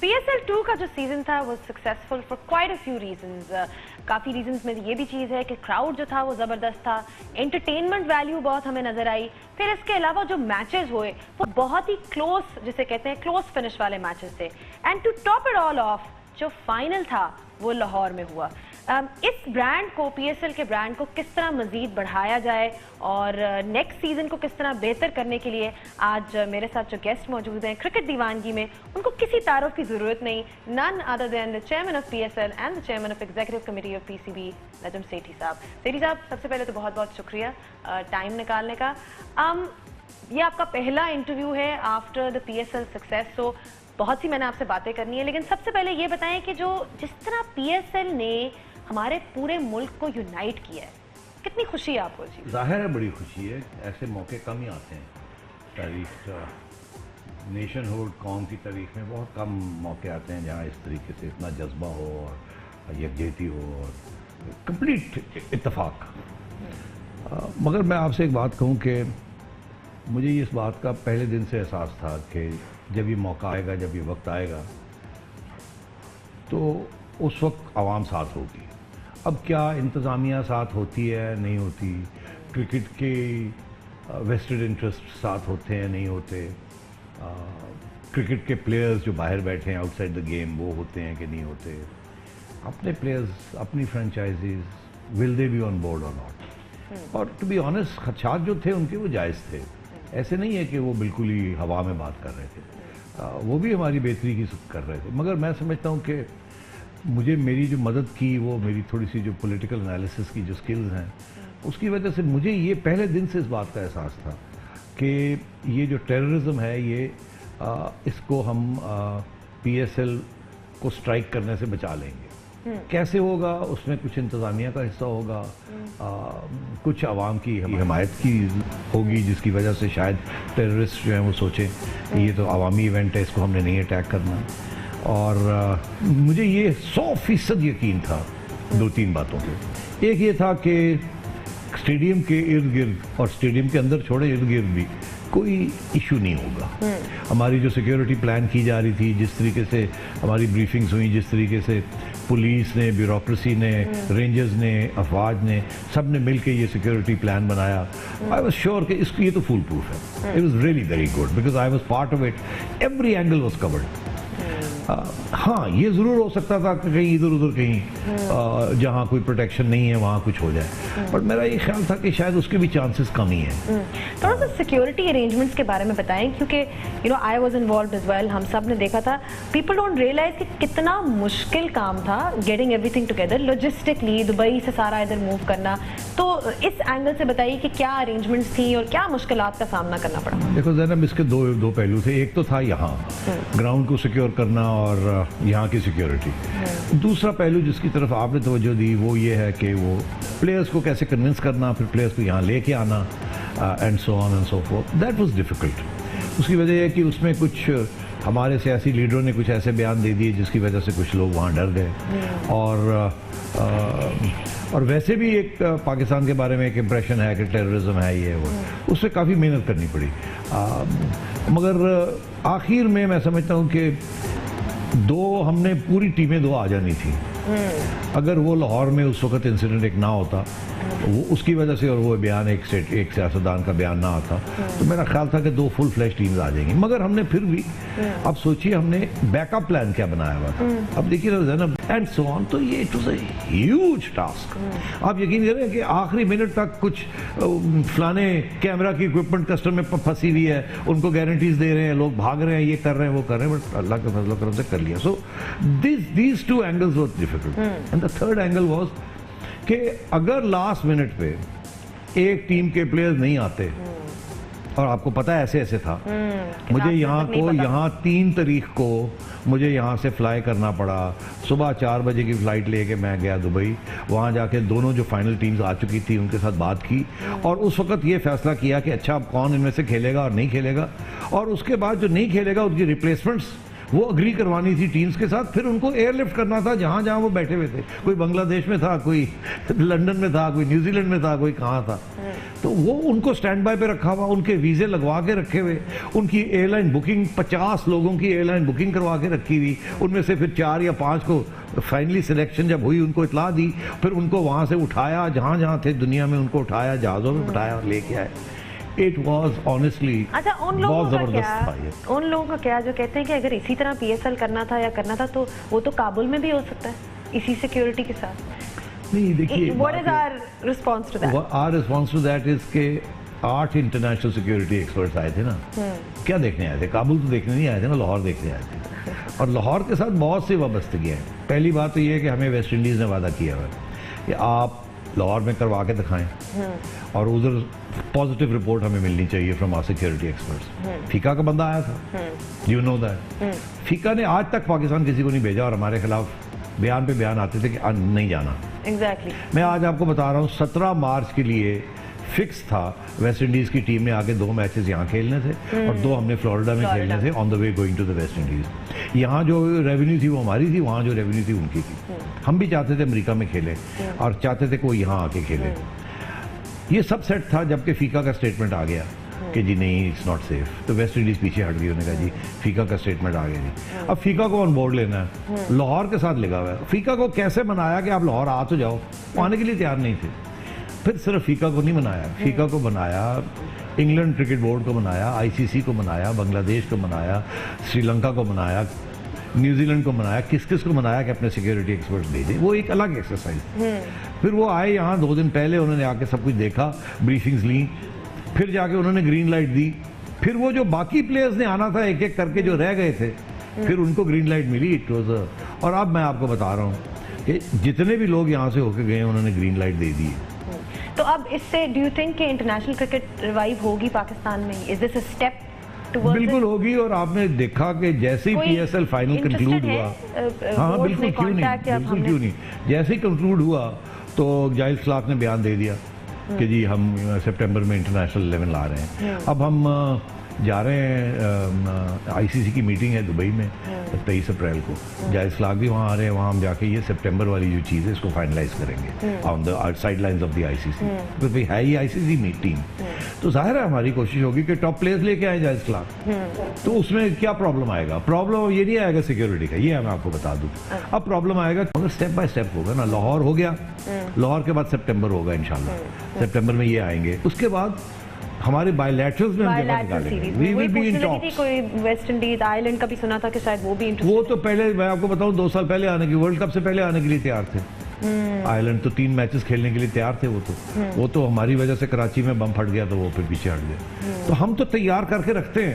PSL 2 का जो season था वो successful for quite a few reasons. काफ़ी रीजंस में ये भी चीज़ है कि क्राउड जो था वो ज़बरदस्त था, एंटरटेनमेंट वैल्यू बहुत हमें नज़र आई। फिर इसके अलावा जो मैचेस हुए वो बहुत ही क्लोज, जिसे कहते हैं क्लोज फिनिश वाले मैचेस थे। And to top it all off, जो फाइनल था वो लाहौर में हुआ। इस ब्रांड को, PSL के ब्रांड को किस तरह मज़ीद बढ़ाया जाए और नेक्स्ट सीज़न को किस तरह बेहतर करने के लिए आज मेरे साथ जो गेस्ट मौजूद हैं क्रिकेट दीवानगी में, उनको किसी तारुफ की ज़रूरत नहीं, none other than the chairman of PSL and the chairman of executive committee of PCB, Najam Sethi साहब। सेठी साहब, सबसे पहले तो बहुत बहुत शुक्रिया टाइम निकालने का। ये आपका पहला इंटरव्यू है आफ्टर द PSL सक्सेस, तो बहुत सी मैंने आपसे बातें करनी है, लेकिन सबसे पहले ये बताएं कि जिस तरह PSL ने हमारे पूरे मुल्क को यूनाइट किया है, कितनी खुशी है आपको जी? जाहिर है बड़ी खुशी है, ऐसे मौके कम ही आते हैं। तारीख नेशनहुड कौम की तारीख में बहुत कम मौके आते हैं जहाँ इस तरीके से इतना जज्बा हो और यकजहती हो और कंप्लीट इत्तेफाक। मगर मैं आपसे एक बात कहूँ कि मुझे इस बात का पहले दिन से एहसास था कि जब ये मौका आएगा, जब ये वक्त आएगा, तो उस वक्त आवाम साथ होगी। अब क्या इंतज़ामिया साथ होती है, नहीं होती, क्रिकेट के वेस्टेड इंटरेस्ट साथ होते हैं, नहीं होते, क्रिकेट के प्लेयर्स जो बाहर बैठे हैं आउटसाइड द गेम वो होते हैं कि नहीं होते, अपने प्लेयर्स, अपनी franchises, will they be on board और नॉट। और टू बी ऑनेस्ट, खदशात जो थे उनके वो जायज़ थे। ऐसे नहीं है कि वो बिल्कुल ही हवा में बात कर रहे थे, वो भी हमारी बेहतरी की कर रहे थे। मगर मैं समझता हूँ कि मुझे मेरी जो मदद की, वो मेरी थोड़ी सी जो पॉलिटिकल एनालिसिस की जो स्किल्स हैं, उसकी वजह से मुझे ये पहले दिन से इस बात का एहसास था कि ये जो टेररिज्म है, ये इसको हम PSL को स्ट्राइक करने से बचा लेंगे। कैसे होगा? उसमें कुछ इंतज़ामिया का हिस्सा होगा, कुछ आवाम की हिमायत की होगी, जिसकी वजह से शायद टेररिस्ट जो हैं वो सोचें ये तो अवामी इवेंट है, इसको हमने नहीं अटैक करना। और मुझे ये 100% यकीन था 2-3 बातों पे। एक ये था कि स्टेडियम के इर्द गिर्द और स्टेडियम के अंदर छोड़े इर्द गिर्द भी कोई इशू नहीं होगा। हमारी जो सिक्योरिटी प्लान की जा रही थी, जिस तरीके से हमारी ब्रीफिंग्स हुई, जिस तरीके से पुलिस ने, ब्यूरोक्रेसी ने, रेंजर्स ने, अफवाज ने, सब ने मिलकर ये सिक्योरिटी प्लान बनाया। आई वाज श्योर कि इसको ये तो फुल प्रूफ है। It was really very good because I was part of it. Every angle was covered. हाँ, ये ज़रूर हो सकता था कि कहीं इधर उधर कहीं जहाँ कोई प्रोटेक्शन नहीं है वहाँ कुछ हो जाए, बट मेरा ये ख्याल था कि शायद उसके भी चांसेस कम ही हैं। थोड़ा सा सिक्योरिटी अरेंजमेंट्स के बारे में बताएं, क्योंकि I was involved as well, हम सब ने देखा था। पीपल डोंट रियलाइज कि कितना मुश्किल काम था getting everything together, logistically Dubai से सारा इधर मूव करना। तो इस एंगल से बताइए कि क्या अरेंजमेंट्स थी और क्या मुश्किलात का सामना करना पड़ा? देखो ज़ैनब, इसके दो पहलू थे। एक तो था यहाँ ग्राउंड को सिक्योर करना और यहाँ की सिक्योरिटी। दूसरा पहलू जिसकी तरफ आपने तवज्जो दी वो ये है कि वो प्लेयर्स को कैसे कन्विंस करना, फिर प्लेयर्स को यहाँ लेके आना, and so on and so fourth. That was difficult. उसकी वजह है कि उसमें कुछ हमारे सियासी लीडरों ने कुछ ऐसे बयान दे दिए जिसकी वजह से कुछ लोग वहाँ डर गए। और वैसे भी एक पाकिस्तान के बारे में एक इम्प्रेशन है कि टेररिज्म है, ये वो, उससे काफ़ी मेहनत करनी पड़ी। मगर आखिर में मैं समझता हूँ कि हमने पूरी टीमें 2 आ जानी थी। अगर वो लाहौर में उस वक्त इंसिडेंट एक ना होता, वो उसकी वजह से, और वो बयान एक सियासतदान का बयान ना आता, तो मेरा ख्याल था कि 2 फुल फ्लैश टीम्स आ जाएंगी। मगर हमने फिर भी, अब सोचिए हमने बैकअप प्लान क्या बनाया हुआ था। अब देखिए ना, एंड सो ऑन, तो ये it was a huge task. आप यकीन करें कि आखिरी मिनट तक कुछ फलाने कैमरा की इक्विपमेंट कस्टम में फंसी हुई है, उनको गारंटीज दे रहे हैं, लोग भाग रहे हैं, ये कर रहे हैं, वो कर रहे हैं, बट अल्लाह के फजल करम से कर लिया। सो these 2 angles were difficult. And the third angle was कि अगर लास्ट मिनट पे एक टीम के प्लेयर्स नहीं आते, और आपको पता है ऐसे ऐसे था, मुझे यहाँ 3 तारीख को मुझे यहाँ से फ्लाई करना पड़ा। सुबह 4 बजे की फ़्लाइट लेके मैं गया दुबई। वहाँ जाके दोनों जो फाइनल टीम्स आ चुकी थी उनके साथ बात की, और उस वक्त ये फैसला किया कि अच्छा अब कौन इनमें से खेलेगा और नहीं खेलेगा, और उसके बाद जो नहीं खेलेगा उनकी रिप्लेसमेंट्स वो अग्री करवानी थी टीम्स के साथ, फिर उनको एयरलिफ्ट करना था जहां जहां वो बैठे हुए थे। कोई बांग्लादेश में था, कोई लंदन में था, कोई न्यूजीलैंड में था, कोई कहाँ था। तो वो उनको स्टैंड बाय पे रखा हुआ, उनके वीजे लगवा के रखे हुए, उनकी एयरलाइन बुकिंग 50 लोगों की एयरलाइन बुकिंग करवा के रखी हुई, उनमें से फिर 4 या 5 को फाइनली सिलेक्शन जब हुई उनको इतला दी, फिर उनको वहां से उठाया, जहां जहां थे दुनिया में उनको उठाया, जहाजों में बिठाया और लेके आए। इट वॉज ऑनेस्टली अच्छा, उन लोगों बहुत का जबरदस्त था ये। क्या, उन लोगों का क्या जो कहते हैं कि अगर इसी तरह PSL करना था या करना था तो वो तो काबुल में भी हो सकता है इसी सिक्योरिटी के साथ। नहीं देखिए, what is our response to that? Our response to that is के 8 इंटरनेशनल सिक्योरिटी एक्सपर्ट्स आए थे ना। क्या देखने आए थे? काबुल तो देखने नहीं आए थे ना, लाहौर देखने आए थे। और लाहौर के साथ बहुत सी वाबस्तगियाँ हैं। पहली बात तो ये है कि हमें वेस्ट इंडीज़ ने वादा किया हुआ है कि आप लाहौर में करवा के दिखाएं और उधर पॉजिटिव रिपोर्ट हमें मिलनी चाहिए फ्रॉम आवर सिक्योरिटी एक्सपर्ट्स। फीका का बंदा आया था, यू नो दैट। फीका ने आज तक पाकिस्तान किसी को नहीं भेजा और हमारे खिलाफ बयान पे बयान आते थे कि नहीं जाना। एग्जैक्टली। मैं आज आपको बता रहा हूँ 17 मार्च के लिए फिक्स था वेस्ट इंडीज की टीम ने आके 2 मैचेस यहाँ खेलने थे और 2 हमने फ्लोरिडा में खेलने थे on the way going to the West Indies. यहाँ जो रेवेन्यू थी वो हमारी थी, वहाँ जो रेवेन्यू थी उनकी थी। हम भी चाहते थे अमेरिका में खेले और चाहते थे कोई यहाँ आके खेले। ये सब सेट था, जबकि फीका का स्टेटमेंट आ गया कि जी नहीं, इट्स नॉट सेफ, तो वेस्ट इंडीज पीछे हट गई। उन्होंने कहा जी फीका का स्टेटमेंट आ गया जी, अब फीका को ऑन बोर्ड लेना है। लाहौर के साथ लगा हुआ है। फीका को कैसे मनाया कि आप लाहौर आ तो जाओ, वो आने के लिए तैयार नहीं थे। फिर सिर्फ फीका को नहीं बनाया, फीका को बनाया, इंग्लैंड क्रिकेट बोर्ड को बनाया, ICC को बनाया, बांग्लादेश को बनाया, श्रीलंका को बनाया, न्यूजीलैंड को बनाया, किस किस को बनाया कि अपने सिक्योरिटी एक्सपर्ट्स भेजे। वो एक अलग एक्सरसाइज। फिर वो आए यहाँ 2 दिन पहले, उन्होंने आके सब कुछ देखा, ब्रीफिंग्स ली, फिर जाके उन्होंने ग्रीन लाइट दी। फिर वो जो बाकी प्लेयर्स ने आना था एक एक करके जो रह गए थे, फिर उनको ग्रीन लाइट मिली। It was. और अब मैं आपको बता रहा हूँ कि जितने भी लोग यहाँ से होके गए उन्होंने ग्रीन लाइट दे दी। तो अब इससे डू यू थिंक कि इंटरनेशनल क्रिकेट रिवाइव होगी पाकिस्तान में? Is this a step towards? बिल्कुल होगी। और आपने देखा कि जैसे ही PSL फाइनल कंक्लूड हुआ, हाँ बिल्कुल, क्यों नहीं, बिल्कुल क्यों नहीं, जैसे ही कंक्लूड हुआ तो जाहिल खिलाफ ने बयान दे दिया कि जी हम सितंबर में इंटरनेशनल 11 ला रहे हैं। अब हम जा रहे हैं, ICC की मीटिंग है दुबई में 23 अप्रैल को, जायज फ्लाग भी वहाँ आ रहे हैं। वहाँ हम जाके ये सितंबर वाली जो चीज़ है इसको फाइनलाइज करेंगे on the side lines of the ICC, तो भाई है ही ICC मीटिंग। तो जाहिर है हमारी कोशिश होगी कि टॉप प्लेयर्स लेके आए जायज फ्लाग। तो उसमें क्या प्रॉब्लम आएगा? प्रॉब्लम ये नहीं आएगा सिक्योरिटी का, ये मैं आपको बता दूँ। अब प्रॉब्लम आएगा अगर स्टेप बाय स्टेप होगा ना। लाहौर हो गया, लाहौर के बाद सितंबर होगा इंशाल्लाह, सितंबर में ये आएंगे। उसके बाद हमारे बायलैटरल्स में हम जगह निकालेंगे। We will be in talks. कोई वेस्ट इंडीज, आयरलैंड का भी सुना था कि शायद वो भी वो तो पहले, मैं आपको बताऊं, 2 साल पहले आने की, वर्ल्ड कप से पहले आने के लिए तैयार थे। आयरलैंड तो 3 मैचेस खेलने के लिए तैयार थे। वो तो हमारी वजह से कराची में बम फट गया तो वो फिर पीछे हट गए। तो हम तो तैयार करके रखते हैं।